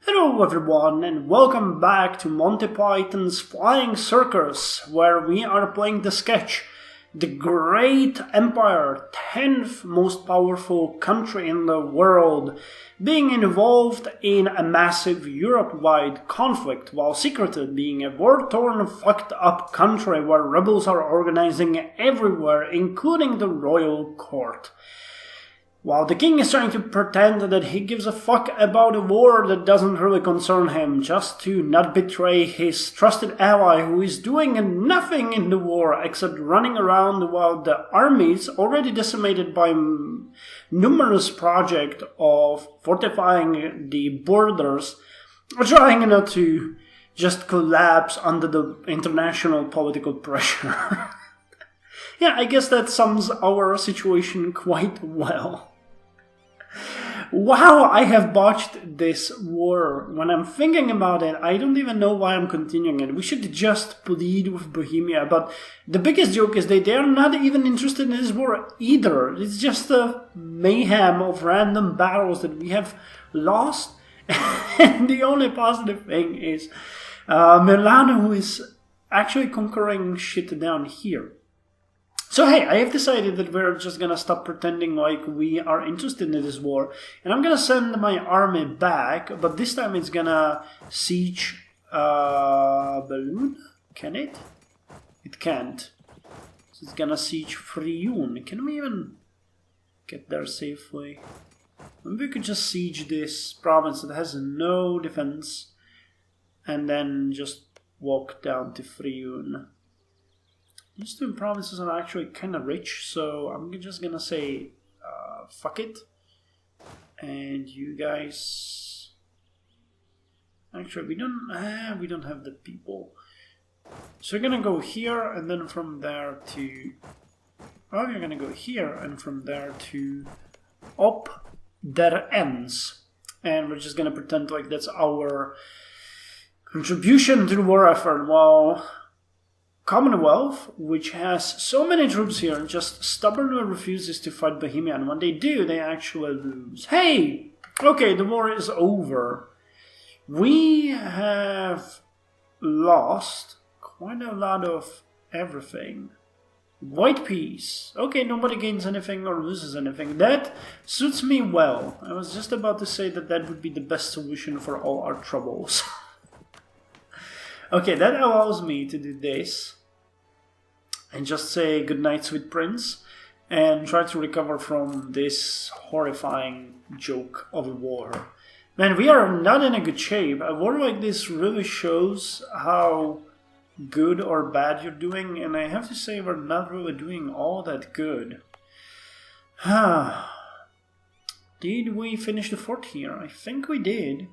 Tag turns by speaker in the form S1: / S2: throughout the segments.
S1: Hello everyone and welcome back to Monty Python's Flying Circus, where we are playing the sketch The Great Empire, 10th most powerful country in the world, being involved in a massive Europe-wide conflict, while secreted being a war-torn, fucked-up country where rebels are organizing everywhere, including the royal court. While the king is trying to pretend that he gives a fuck about a war that doesn't really concern him, just to not betray his trusted ally who is doing nothing in the war except running around while the armies, already decimated by numerous projects of fortifying the borders, are trying not to just collapse under the international political pressure. Yeah, I guess that sums our situation quite well. Wow, I have botched this war. When I'm thinking about it, I don't even know why I'm continuing it. We should just plead with Bohemia, but the biggest joke is that they are not even interested in this war either. It's just a mayhem of random battles that we have lost. And the only positive thing is Milano, who is actually conquering shit down here. So hey, I have decided that we're just gonna stop pretending like we are interested in this war, and I'm gonna send my army back, but this time it's gonna siege Balloon? Can it? It can't. So it's gonna siege Frioun. Can we even get there safely? Maybe we could just siege this province that has no defense, and then just walk down to Frioun. These two provinces are actually kind of rich, so I'm just gonna say fuck it. And you guys, actually we don't have the people, so we're gonna go here and then from there to you're gonna go here and from there to up their ends, and we're just gonna pretend like that's our contribution to the war effort, while Commonwealth, which has so many troops here, just stubbornly refuses to fight Bohemia, and when they do, they actually lose. Hey! Okay, the war is over. We have lost quite a lot of everything. White peace. Okay, nobody gains anything or loses anything. That suits me well. I was just about to say that that would be the best solution for all our troubles. Okay, that allows me to do this and just say goodnight, sweet prince, and try to recover from this horrifying joke of a war. Man, we are not in a good shape. A war like this really shows how good or bad you're doing, and I have to say we're not really doing all that good. Did we finish the fort here? I think we did.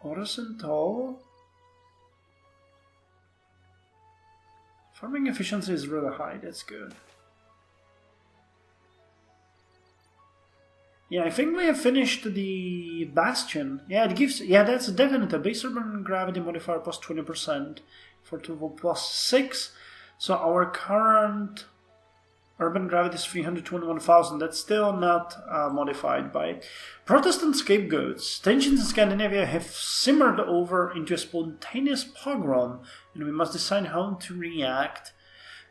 S1: Horizontal. Farming efficiency is really high, that's good. Yeah, I think we have finished the bastion. Yeah, it gives, that's definite. A base urban gravity modifier plus 20% for 2 plus 6. So our current urban gravity is 321,000. That's still not modified by Protestant scapegoats. Tensions in Scandinavia have simmered over into a spontaneous pogrom, and we must decide how to react.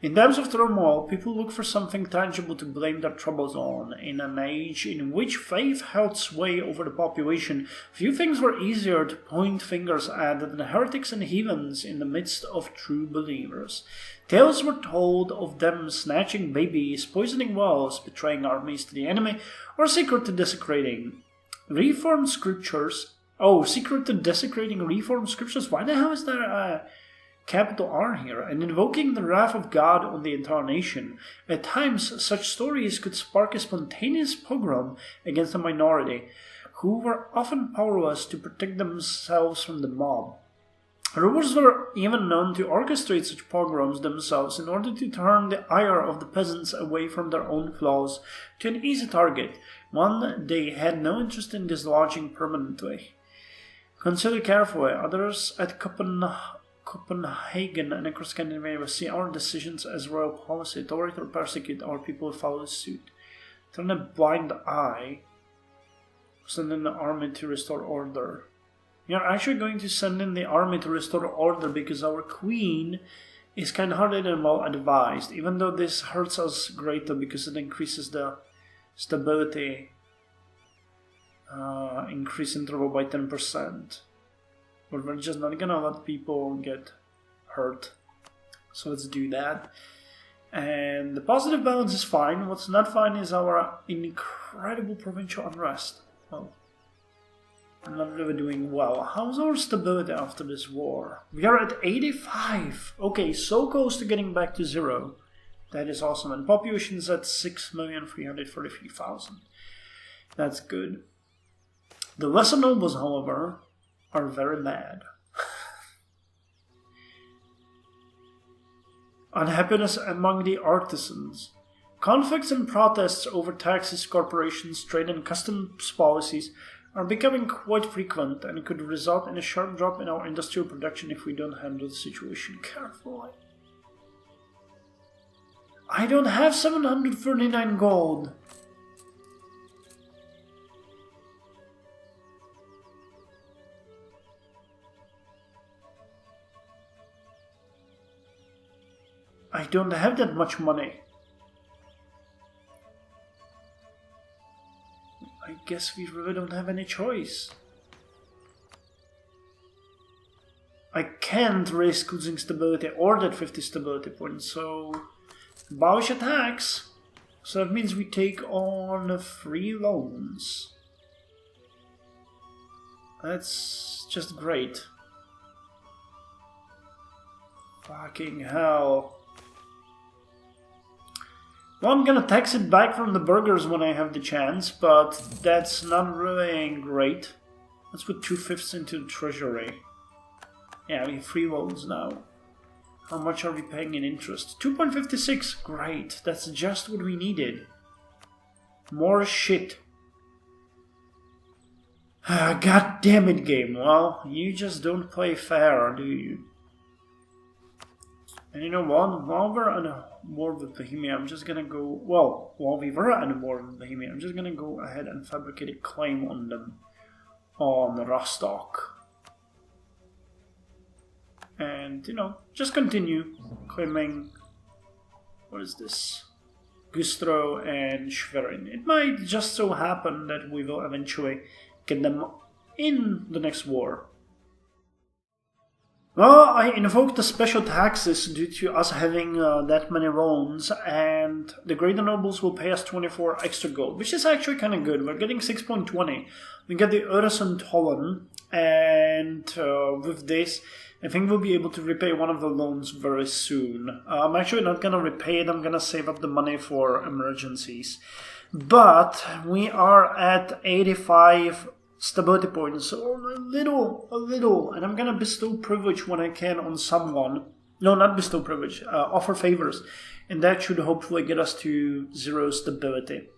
S1: In times of turmoil, people look for something tangible to blame their troubles on. In an age in which faith held sway over the population, few things were easier to point fingers at than the heretics and heathens in the midst of true believers. Tales were told of them snatching babies, poisoning wells, betraying armies to the enemy, or secretly desecrating Reformed scriptures. Oh, secretly desecrating Reformed scriptures? Why the hell is there a capital R here? And invoking the wrath of God on the entire nation. At times, such stories could spark a spontaneous pogrom against a minority, who were often powerless to protect themselves from the mob. Rulers were even known to orchestrate such pogroms themselves in order to turn the ire of the peasants away from their own flaws to an easy target, one they had no interest in dislodging permanently. Consider carefully. Others at Copenhagen and across Scandinavia see our decisions as royal policy, tolerate or persecute our people who follow suit. Turn a blind eye Send in the army to restore order. We are actually going to send in the army to restore order because our queen is kind-hearted and well advised, even though this hurts us greater because it increases the stability increase interval by 10%. But we're just not gonna let people get hurt. So let's do that. And the positive balance is fine. What's not fine is our incredible provincial unrest. Well, I'm not really doing well. How's our stability after this war? We are at 85. Okay, so close to getting back to 0. That is awesome. And population is at 6,343,000. That's good. The lesser nobles, however, are very mad. Unhappiness among the artisans. Conflicts and protests over taxes, corporations, trade and customs policies are becoming quite frequent and could result in a sharp drop in our industrial production if we don't handle the situation carefully. I don't have 739 gold. I don't have that much money. I guess we really don't have any choice. I can't raise Guds stability or that 50 stability points, so abolish attacks. So that means we take on free loans. That's just great. Fucking hell. Well, I'm gonna tax it back from the burghers when I have the chance, but that's not really great. Let's put 2/5 into the treasury. Yeah, we have free loans now. How much are we paying in interest? 2.56. Great. That's just what we needed. More shit. God damn it, game. Well, you just don't play fair, do you? And you know what? While we're on a war with Bohemia, I'm just gonna go... Well, while we were on a war with Bohemia, I'm just gonna go ahead and fabricate a claim on them. On Rostock. And, you know, just continue claiming... What is this? Güstrow and Schwerin. It might just so happen that we will eventually get them in the next war. Well, I invoked the special taxes due to us having that many loans, and the greater nobles will pay us 24 extra gold, which is actually kind of good. We're getting 6.20. We get the Öresundtollen, and with this, I think we'll be able to repay one of the loans very soon. I'm actually not going to repay it. I'm going to save up the money for emergencies. But we are at 85 stability points, so a little, and I'm gonna bestow privilege when I can on someone. No, not bestow privilege, offer favors, and that should hopefully get us to 0 stability.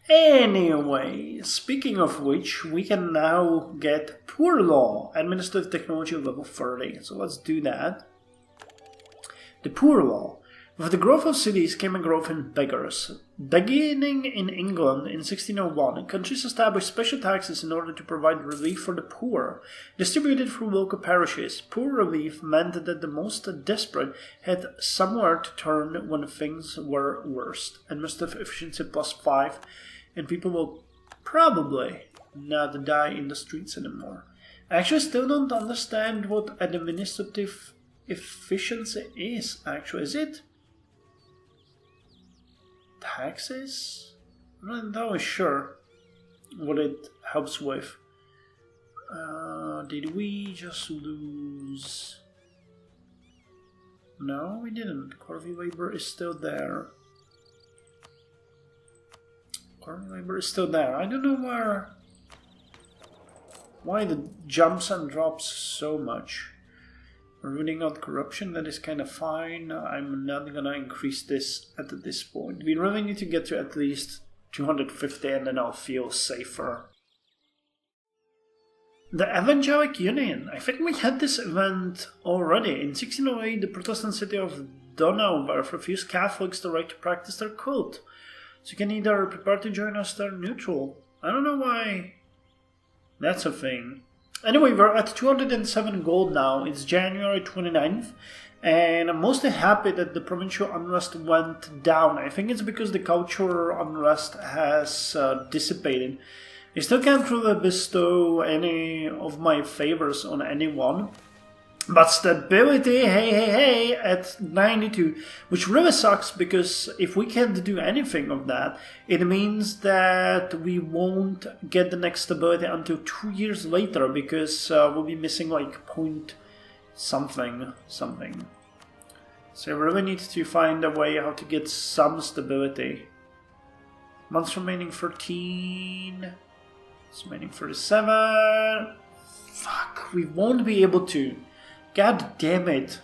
S1: Anyway, speaking of which, we can now get Poor Law, Administrative Technology level 30, so let's do that. The Poor Law. With the growth of cities came a growth in beggars. Beginning in England in 1601, countries established special taxes in order to provide relief for the poor. Distributed through local parishes, poor relief meant that the most desperate had somewhere to turn when things were worst. Administrative efficiency +5, and people will probably not die in the streets anymore. I actually still don't understand what administrative efficiency is, actually. Is it taxes? I'm not entirely sure what it helps with. Did we just lose? No, we didn't. Corvey labor is still there. Corvey labor is still there. I don't know why the jumps and drops so much. Rooting out corruption, that is kind of fine. I'm not gonna increase this at this point. We really need to get to at least 250 and then I'll feel safer. The Evangelic Union. I think we had this event already. In 1608, the Protestant city of Donauwörth refused Catholics the right to practice their cult. So you can either prepare to join us or neutral. I don't know why that's a thing. Anyway, we're at 207 gold now. It's January 29th. And I'm mostly happy that the provincial unrest went down. I think it's because the cultural unrest has dissipated. I still can't really bestow any of my favors on anyone. But stability, hey, at 92, which really sucks because if we can't do anything of that, it means that we won't get the next stability until 2 years later because we'll be missing like point something. So we really need to find a way how to get some stability. Months remaining 13. It's remaining 37. Fuck, we won't be able to. God damn it.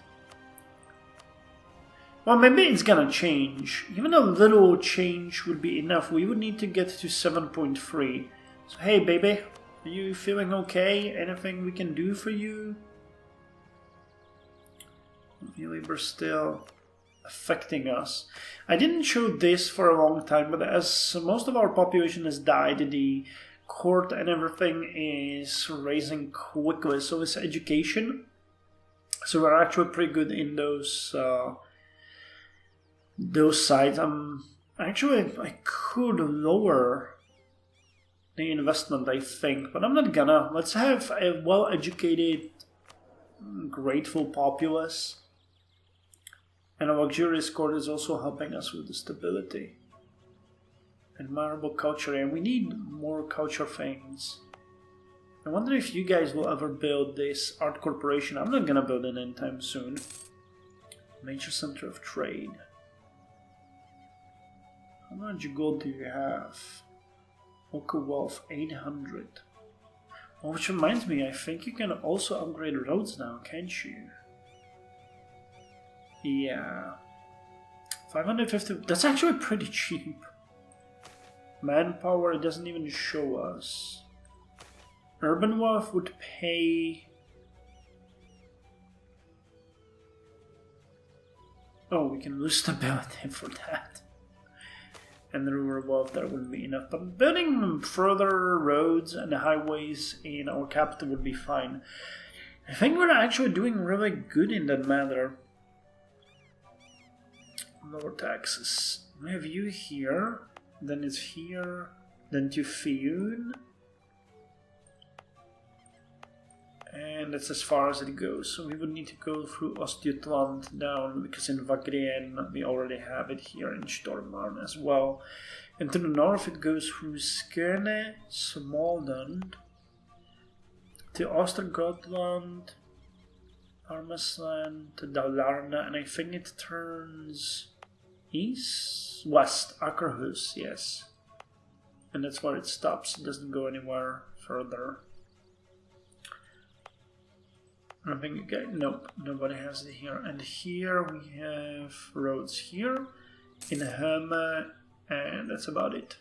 S1: Well, maybe it's gonna change. Even a little change would be enough. We would need to get to 7.3. So hey baby, are you feeling okay? Anything we can do for you? Really, we're still affecting us. I didn't show this for a long time, but as most of our population has died, the court and everything is raising quickly. So is education. So we're actually pretty good in those sides. Actually, I could lower the investment, I think, but I'm not gonna. Let's have a well-educated, grateful populace. And a luxurious court is also helping us with the stability. Admirable culture, and we need more culture things. I wonder if you guys will ever build this art corporation. I'm not gonna build it anytime soon. Major center of trade. How much gold do you have? Local wealth 800. Well, which reminds me, I think you can also upgrade roads now, can't you? Yeah. 550. That's actually pretty cheap. Manpower, it doesn't even show us. Urban wealth would pay. Oh, we can lose stability for that. And the rural wealth, that wouldn't be enough. But building further roads and highways in our capital would be fine. I think we're actually doing really good in that matter. Lower taxes. We have you here. Then it's here. Then to Fiyun. And that's as far as it goes. So we would need to go through Ostjutland down, because in Vagrien we already have it here in Stormarn as well. And to the north it goes through Skåne, Småland, to Östergötland, Armesland, to Dalarna, and I think it turns west, Akerhus, yes. And that's where it stops, it doesn't go anywhere further. I think, nope, nobody has it here. And here we have roads here, in Home, and that's about it.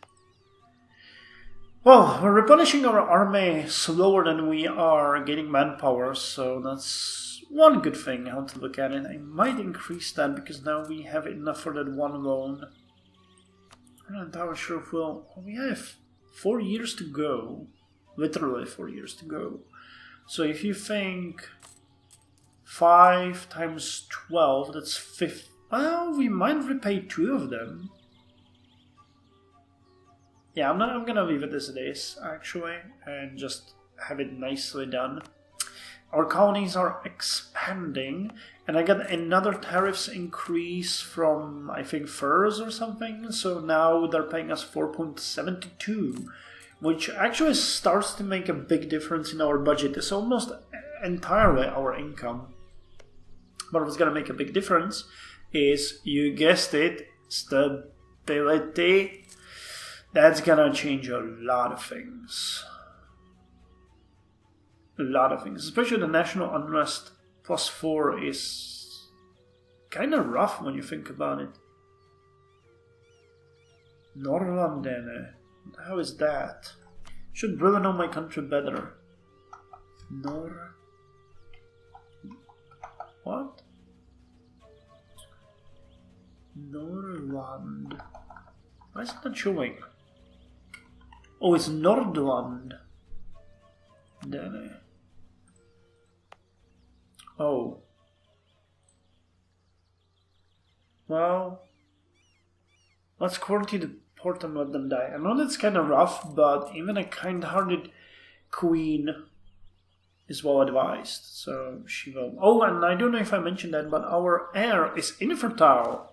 S1: Well, we're replenishing our army slower than we are getting manpower, so that's one good thing, how to look at it. I might increase that, because now we have enough for that one loan. I'm not entirely sure if we have 4 years to go. Literally 4 years to go. So if you think 5 times 12, that's 50. Well, we might repay 2 of them. Yeah, I'm gonna leave it as it is, actually, and just have it nicely done. Our colonies are expanding, and I got another tariffs increase from, I think, furs or something, so now they're paying us 4.72, which actually starts to make a big difference in our budget. It's almost entirely our income. But what's gonna make a big difference is, you guessed it, stability. That's gonna change a lot of things. A lot of things. Especially the national unrest +4 is kind of rough when you think about it. Norrlandene. How is that? Should really know my country better. What? Norrland. Why is it not showing? Oh, it's Nordland. Oh. Well, let's quarantine the port and let them die. I know that's kind of rough, but even a kind-hearted queen is well advised. So she will. Oh, and I don't know if I mentioned that, but our heir is infertile.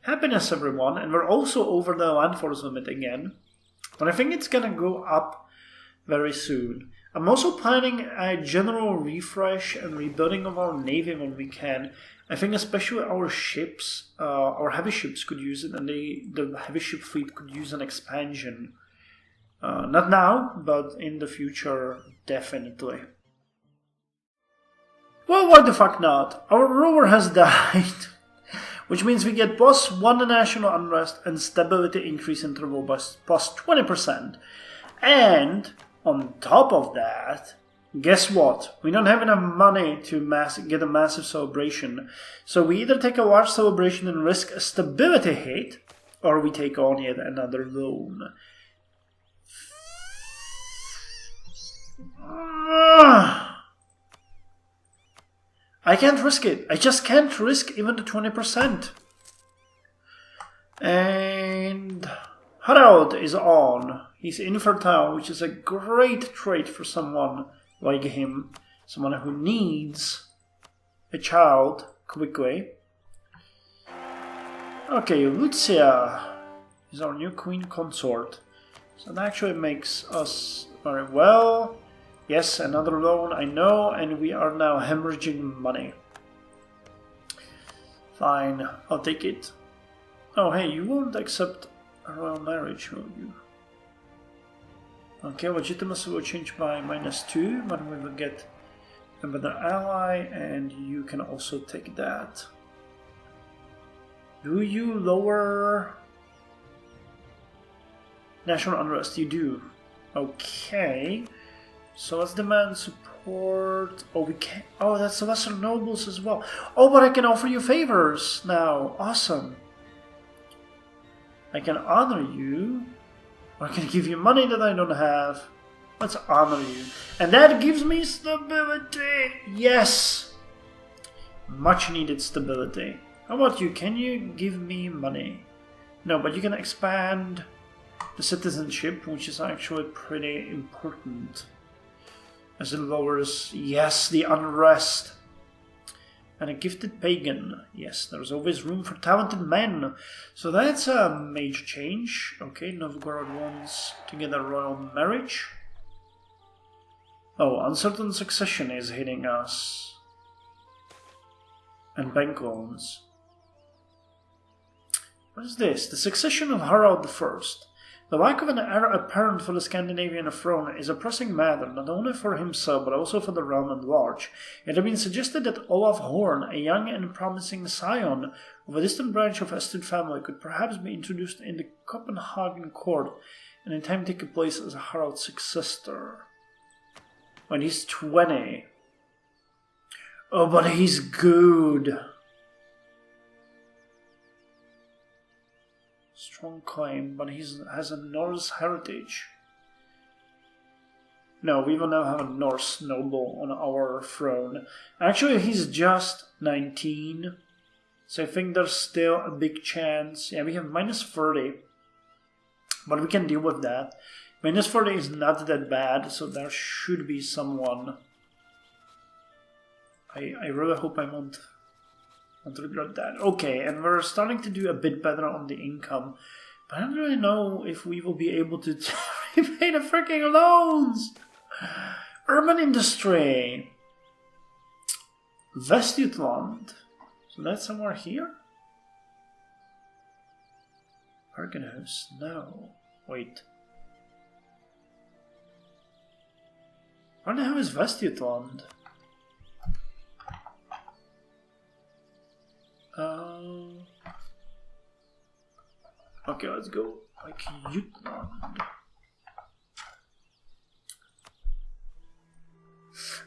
S1: Happiness, everyone, and we're also over the land force limit again. But I think it's gonna go up very soon. I'm also planning a general refresh and rebuilding of our navy when we can. I think especially our ships, our heavy ships could use it, and the heavy ship fleet could use an expansion. Not now, but in the future, definitely. Well, why the fuck not? Our rover has died. Which means we get +1 national unrest and stability increase interval by +20%. And on top of that, guess what? We don't have enough money to get a massive celebration. So we either take a large celebration and risk a stability hit, or we take on yet another loan. I can't risk it. I just can't risk even the 20%. And Harald is on. He's infertile, which is a great trait for someone like him. Someone who needs a child quickly. Okay, Lucia is our new queen consort. So that actually makes us very well. Yes, another loan, I know, and we are now hemorrhaging money. Fine, I'll take it. Oh, hey, you won't accept a royal marriage, will you? Okay, legitimacy will change by -2, but we will get a better ally, and you can also take that. Do you lower national unrest? You do. Okay. So let's demand support. Oh, we can't. Oh, that's the lesser nobles as well. Oh, but I can offer you favors now. Awesome. I can honor you. Or I can give you money that I don't have. Let's honor you. And that gives me stability. Yes. Much needed stability. How about you? Can you give me money? No, but you can expand the citizenship, which is actually pretty important. As it lowers, yes, the unrest. And a gifted pagan. Yes, there's always room for talented men. So that's a major change. Okay, Novgorod wants to get a royal marriage. Oh, uncertain succession is hitting us. And bank loans. What is this? The succession of Harald I. The lack of an heir apparent for the Scandinavian throne is a pressing matter, not only for himself but also for the realm at large. It had been suggested that Olaf Horn, a young and promising scion of a distant branch of Estrid family, could perhaps be introduced in the Copenhagen court and in time take a place as Harald's successor. When he's 20. Oh, but he's good. Strong claim, but he has a Norse heritage. No, we will now have a Norse noble on our throne. Actually, he's just 19, so I think there's still a big chance. Yeah, we have -30, but we can deal with that. -40 is not that bad, so there should be someone. I really hope I won't regret that. Okay, and we're starting to do a bit better on the income, but I don't really know if we will be able to repay the freaking loans. Urban industry. Vestjutland. So that's somewhere here? Bergenhus. No. Wait. Where the hell is Vestjutland? Okay, let's go like Jutland.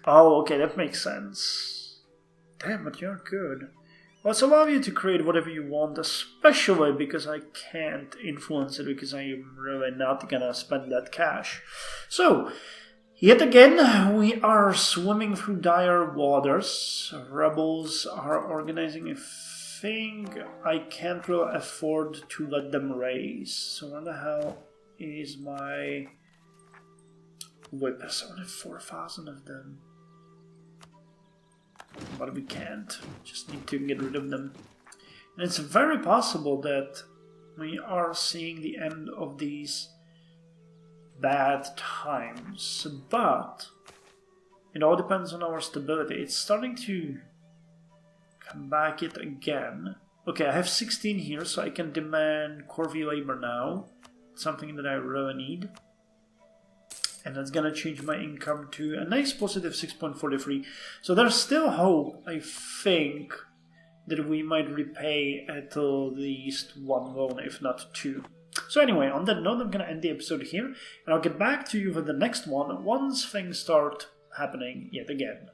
S1: Oh, okay, that makes sense. Damn, but you're good. Let's allow you to create whatever you want, especially because I can't influence it because I am really not gonna spend that cash. So, yet again, we are swimming through dire waters. Rebels are organizing a thing I can't really afford to let them raise. So where the hell is my whip? I only have 4,000 of them. But we can't. Just need to get rid of them. And it's very possible that we are seeing the end of these bad times. But it all depends on our stability. It's starting to come back yet again. Okay, I have 16 here, so I can demand Corvée labor now. It's something that I really need. And that's gonna change my income to a nice positive 6.43. So there's still hope, I think, that we might repay at least one loan, if not two. So anyway, on that note, I'm gonna end the episode here, and I'll get back to you for the next one once things start happening yet again.